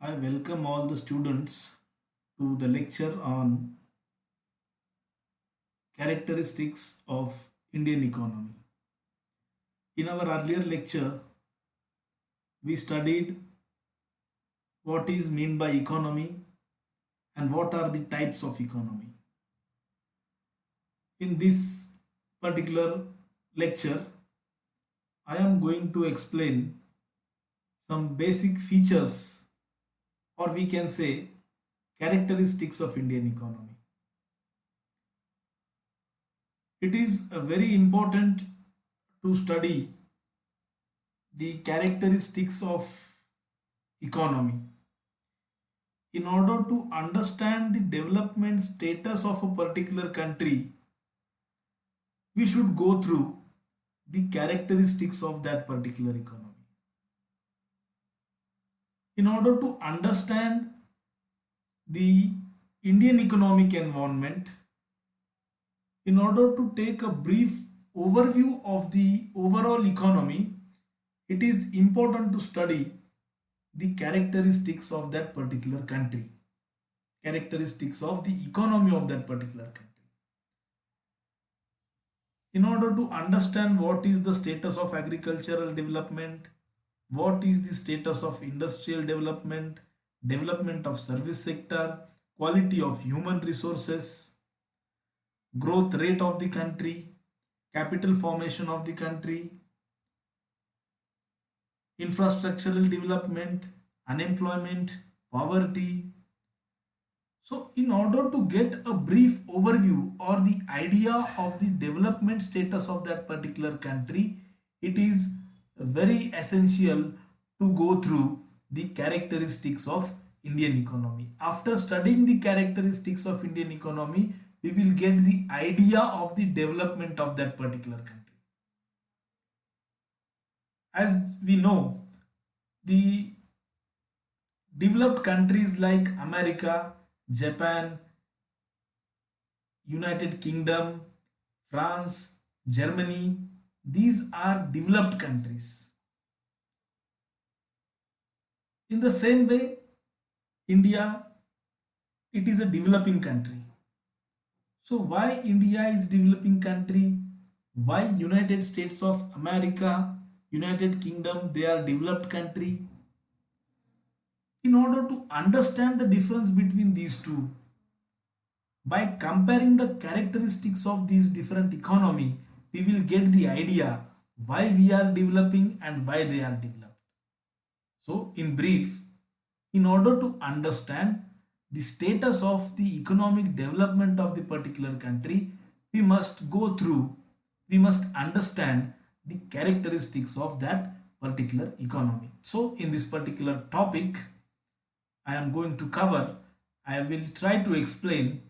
I welcome all the students to the lecture on characteristics of Indian economy. In our earlier lecture, we studied what is meant by economy and what are the types of economy. In this particular lecture, I am going to explain some basic features, or we can say characteristics of Indian economy. It is very important to study the characteristics of economy in order to understand the development status of a particular country. We should go through the characteristics of that particular economy. In order to understand the Indian economic environment, in order to take a brief overview of the overall economy, it is important to study the characteristics of that particular country, characteristics of the economy of that particular country. In order to understand what is the status of agricultural development, what is the status of industrial development, development of service sector, quality of human resources, growth rate of the country, capital formation of the country, infrastructural development, unemployment, poverty. So in order to get a brief overview or the idea of the development status of that particular country, it is very essential to go through the characteristics of Indian economy. After studying the characteristics of Indian economy, we will get the idea of the development of that particular country. As we know, the developed countries like America, Japan, United Kingdom, France, Germany, these are developed countries. In the same way, India, it is a developing country. So why India is developing country? Why United States of America, United Kingdom, they are developed country? In order to understand the difference between these two, by comparing the characteristics of these different economy, we will get the idea why we are developing and why they are developed. So in brief, in order to understand the status of the economic development of the particular country, we must go through, we must understand the characteristics of that particular economy. So in this particular topic, I am going to cover, I will try to explain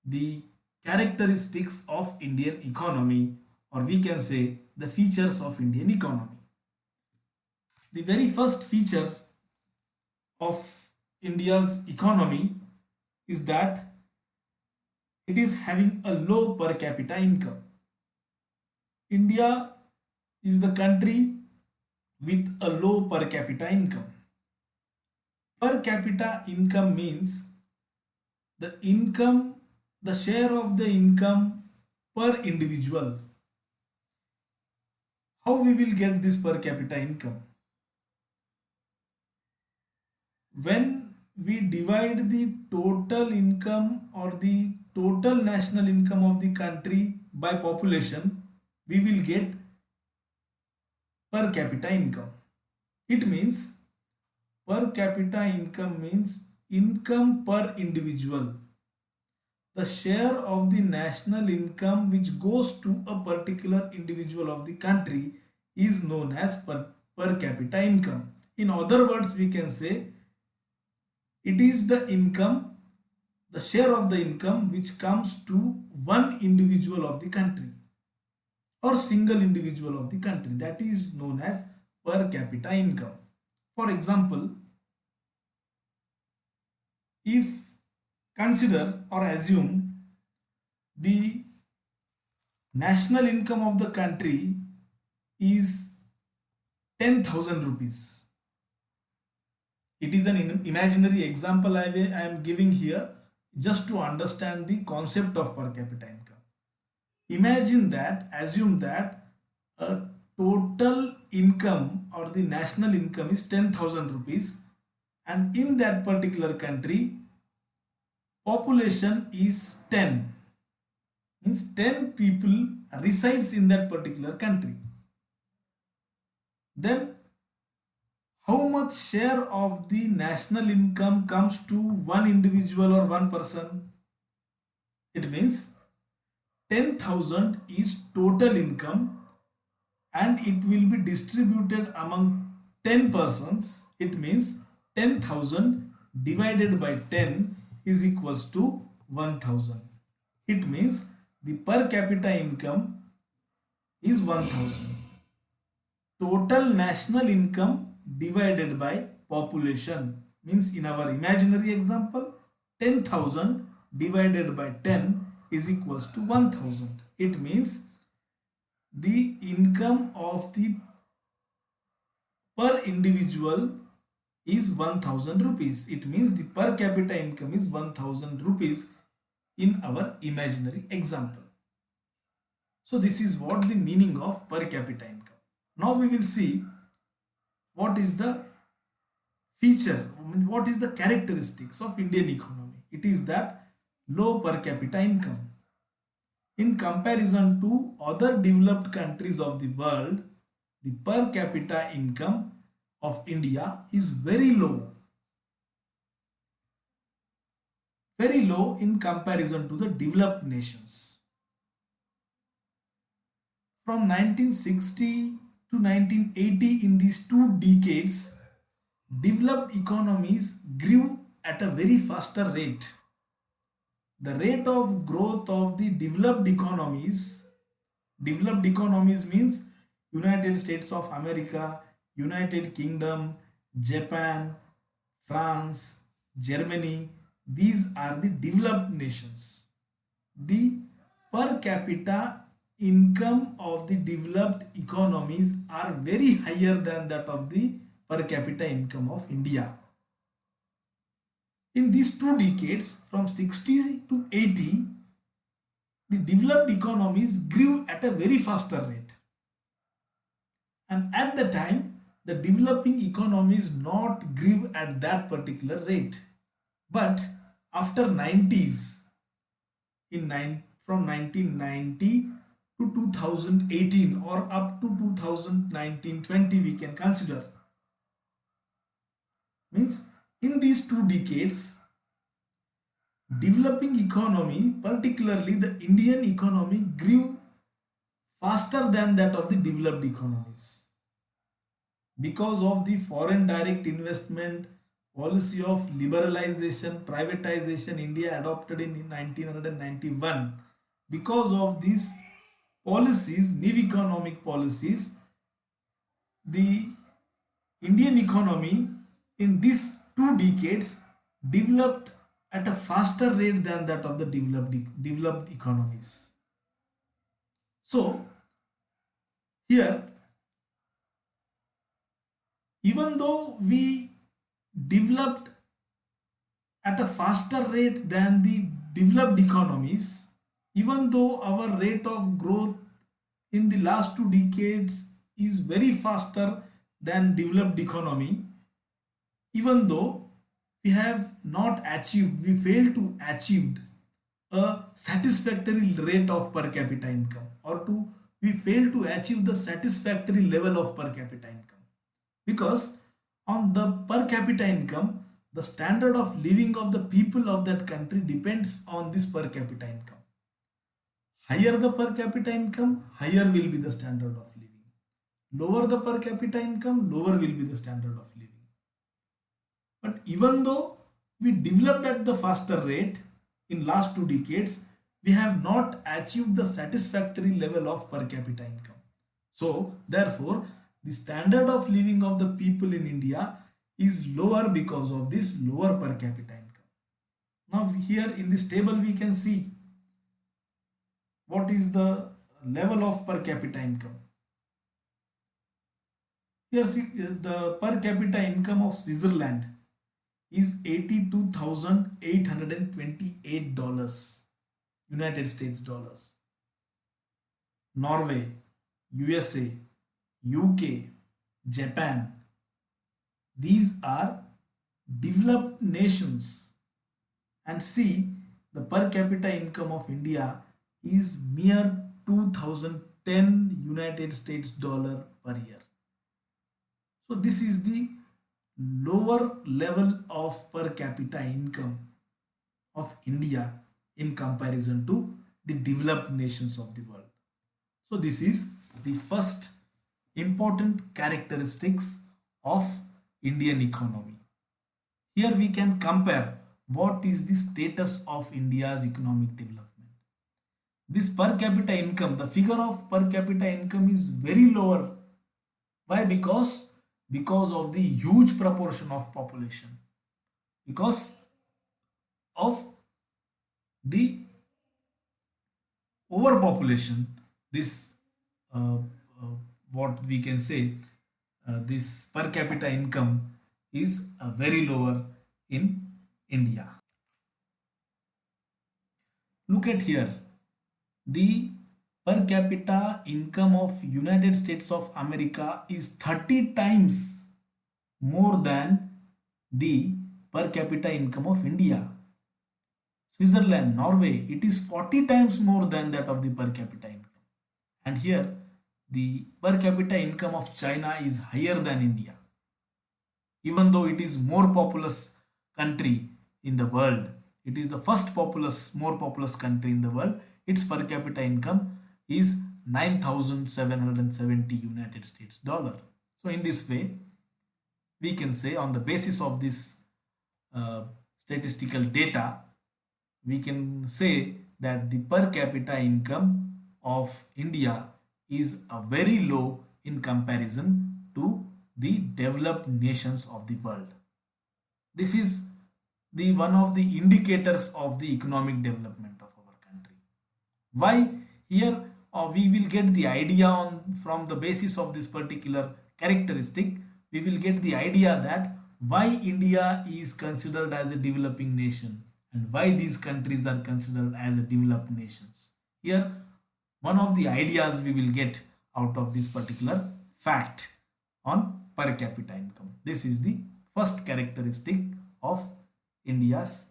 the characteristics of Indian economy, or we can say the features of Indian economy. The very first feature of India's economy is that it is having a low per capita income. India is the country with a low per capita income. Per capita income means the income, the share of the income per individual. How we will get this per capita income? When we divide the total income or the total national income of the country by population, we will get per capita income. It means per capita income means income per individual. The share of the national income which goes to a particular individual of the country is known as per capita income. In other words, we can say it is the income, the share of the income which comes to one individual of the country or single individual of the country, that is known as per capita income. For example, if consider or assume the national income of the country is 10,000 rupees. It is an imaginary example I am giving here just to understand the concept of per capita income. Imagine that, assume that a total income or the national income is 10,000 rupees, and in that particular country population is 10, means 10 people resides in that particular country. Then how much share of the national income comes to one individual or one person? It means 10,000 is total income and it will be distributed among 10 persons. It means 10,000 divided by 10 is equals to 1,000. It means the per capita income is 1,000. Total national income divided by population means, in our imaginary example, 10,000 divided by 10 is equals to 1,000. It means the income of the per individual is 1,000 rupees. It means the per capita income is 1,000 rupees in our imaginary example. So this is what the meaning of per capita income. Now we will see what is the feature, what is the characteristics of Indian economy. It is that low per capita income. In comparison to other developed countries of the world, the per capita income of India is very low in comparison to the developed nations. From 1960 to 1980, in these 2 decades, developed economies grew at a very faster rate. The rate of growth of the developed economies means United States of America, United Kingdom, Japan, France, Germany, these are the developed nations. The per capita income of the developed economies are very higher than that of the per capita income of India. In these 2 decades, from 60 to 80, the developed economies grew at a very faster rate. And at the time, the developing economies not grew at that particular rate. But after 90s, from 1990 to 2018 or up to 2019-20, we can consider. Means in these 2 decades, developing economy, particularly the Indian economy, grew faster than that of the developed economies. Because of the foreign direct investment policy of liberalization, privatization India adopted in 1991, because of these policies, new economic policies, the Indian economy in these 2 decades developed at a faster rate than that of the developed economies. So here, even though we developed at a faster rate than the developed economies, even though our rate of growth in the last 2 decades is very faster than developed economy, even though we have not achieved, we failed to achieve a satisfactory rate of per capita income, or we fail to achieve the satisfactory level of per capita income, because on the per capita income, the standard of living of the people of that country depends on this per capita income. Higher the per capita income, higher will be the standard of living. Lower the per capita income, lower will be the standard of living. But even though we developed at the faster rate in last 2 decades, we have not achieved the satisfactory level of per capita income. So therefore, the standard of living of the people in India is lower because of this lower per capita income. Now here in this table we can see what is the level of per capita income. Here see the per capita income of Switzerland. is $82,828 United States dollars. Norway, USA, UK, Japan, these are developed nations. And see, the per capita income of India is mere 2010 United States dollar per year. So this is the lower level of per capita income of India in comparison to the developed nations of the world. So this is the first important characteristics of Indian economy. Here we can compare what is the status of India's economic development. This per capita income, the figure of per capita income is very lower. Why? Because of the huge proportion of population, because of the overpopulation. This what we can say, this per capita income is very lower in India. Look at here, the per capita income of United States of America is 30 times more than the per capita income of India. Switzerland, Norway, it is 40 times more than that of the per capita income. And here the per capita income of China is higher than India. Even though it is more populous country in the world, it is the first more populous country in the world, its per capita income is 9,770 United States dollar. So in this way, we can say, on the basis of this statistical data, we can say that the per capita income of India is very low in comparison to the developed nations of the world. This is the one of the indicators of the economic development of our country. Why? Here we will get the idea from the basis of this particular characteristic, we will get the idea that why India is considered as a developing nation and why these countries are considered as a developed nations. Here one of the ideas we will get out of this particular fact on per capita income. This is the first characteristic of India's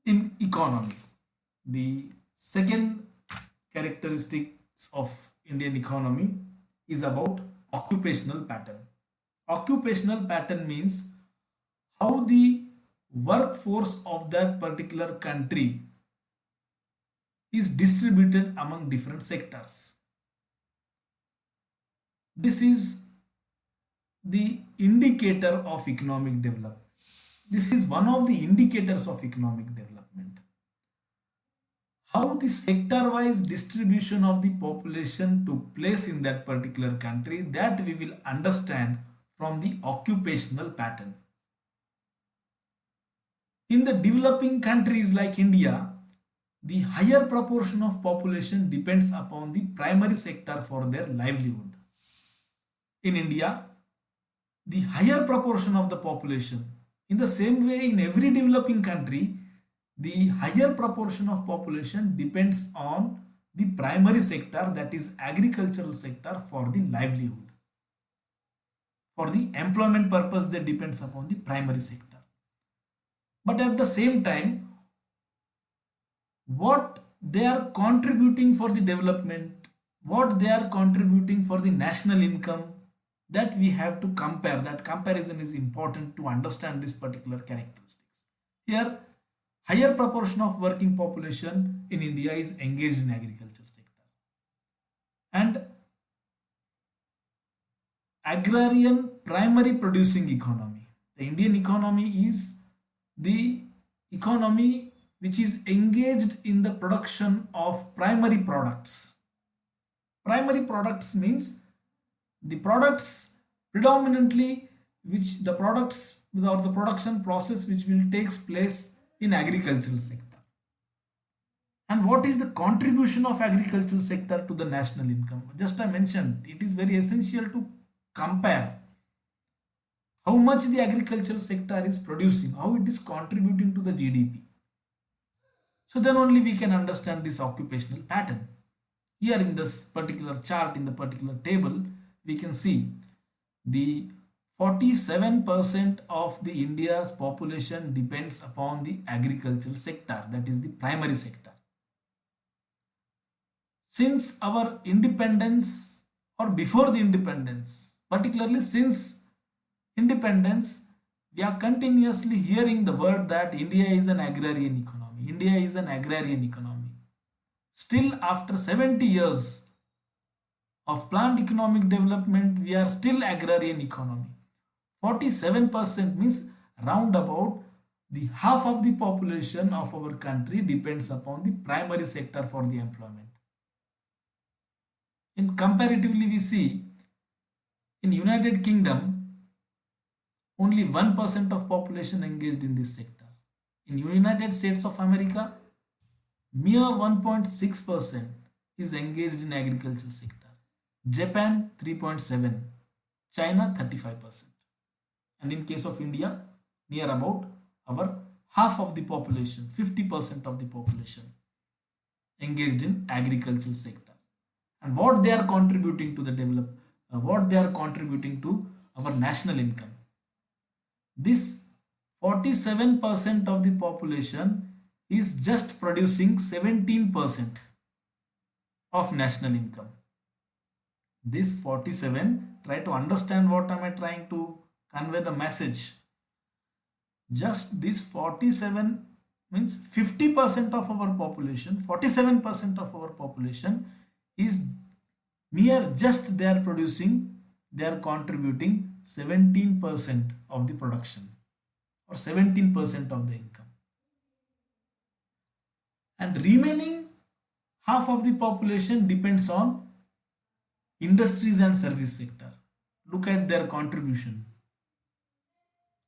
economy. The second characteristics of Indian economy is about occupational pattern. Occupational pattern means how the workforce of that particular country is distributed among different sectors. This is the indicator of economic development. This is one of the indicators of economic development. How the sector-wise distribution of the population took place in that particular country, that we will understand from the occupational pattern. In the developing countries like India, the higher proportion of population depends upon the primary sector for their livelihood. In India, the higher proportion of the population, in the same way in every developing country, the higher proportion of population depends on the primary sector, that is agricultural sector, for the livelihood. For the employment purpose, they depends upon the primary sector. But at the same time, what they are contributing for the development, what they are contributing for the national income, that we have to compare. That comparison is important to understand this particular characteristics. Here, higher proportion of working population in India is engaged in agriculture sector. And agrarian primary producing economy. The Indian economy is the economy which is engaged in the production of primary products. Primary products means the products predominantly which the products or the production process which will takes place in agricultural sector. And what is the contribution of agricultural sector to the national income? Just I mentioned, it is very essential to compare how much the agricultural sector is producing, how it is contributing to the GDP. So then only we can understand this occupational pattern. Here in this particular chart, in the particular table, we can see the 47% of the India's population depends upon the agricultural sector, that is the primary sector. Since our independence or before the independence, particularly since independence, we are continuously hearing the word that India is an agrarian economy. India is an agrarian economy. Still, after 70 years of planned economic development, we are still agrarian economy. 47% means round about the half of the population of our country depends upon the primary sector for the employment. In comparatively, we see in United Kingdom only 1% of population engaged in this sector. In United States of America, mere 1.6% is engaged in agricultural sector. Japan 3.7, China 35%. And in case of India, near about our half of the population, 50% of the population engaged in agricultural sector. And what they are contributing to the what they are contributing to our national income. This 47% of the population is just producing 17% of national income. This 47, try to understand what am I trying to convey the message. Just this 47 means 50% of our population, 47% of our population is mere just they are producing, they are contributing 17% of the production or 17% of the income. And remaining half of the population depends on industries and service sector. Look at their contribution.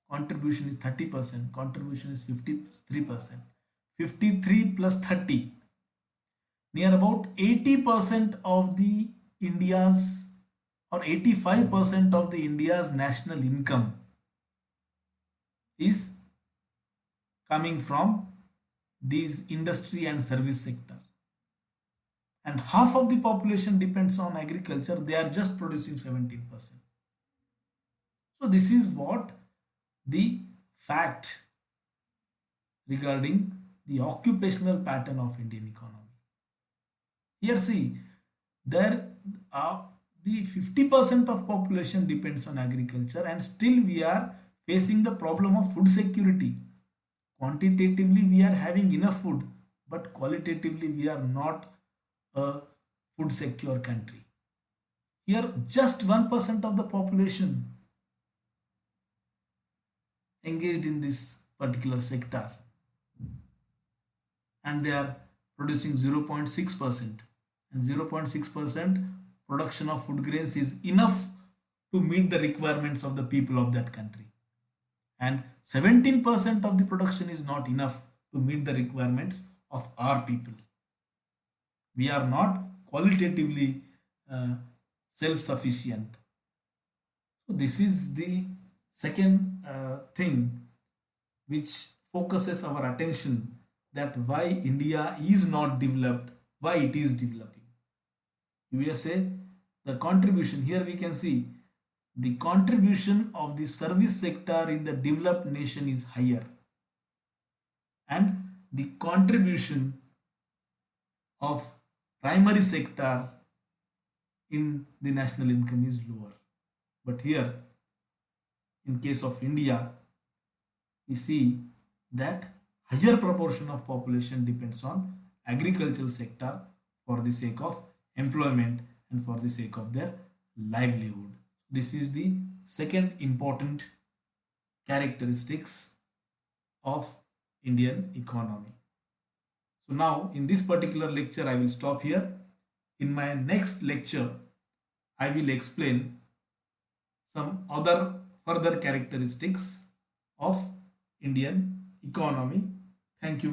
Contribution is 30%, contribution is 53%. 53 plus 30. Near about 80% of the India's or 85% of the India's national income is coming from these industry and service sector. And half of the population depends on agriculture, they are just producing 17%. So this is what the fact regarding the occupational pattern of Indian economy. Here see, there are the 50% of population depends on agriculture and still we are facing the problem of food security. Quantitatively we are having enough food, but qualitatively we are not a food secure country. Here just 1% of the population engaged in this particular sector and they are producing 0.6%, and 0.6% production of food grains is enough to meet the requirements of the people of that country, and 17% of the production is not enough to meet the requirements of our people. We are not qualitatively self-sufficient. So this is the second thing which focuses our attention, that why India is not developed, why it is developing. USA, the contribution, here we can see the contribution of the service sector in the developed nation is higher and the contribution of primary sector in the national income is lower. But here in case of India, we see that higher proportion of population depends on agricultural sector for the sake of employment and for the sake of their livelihood. This is the second important characteristics of Indian economy. So now in this particular lecture I will stop here. In my next lecture I will explain some other further characteristics of Indian economy. Thank you.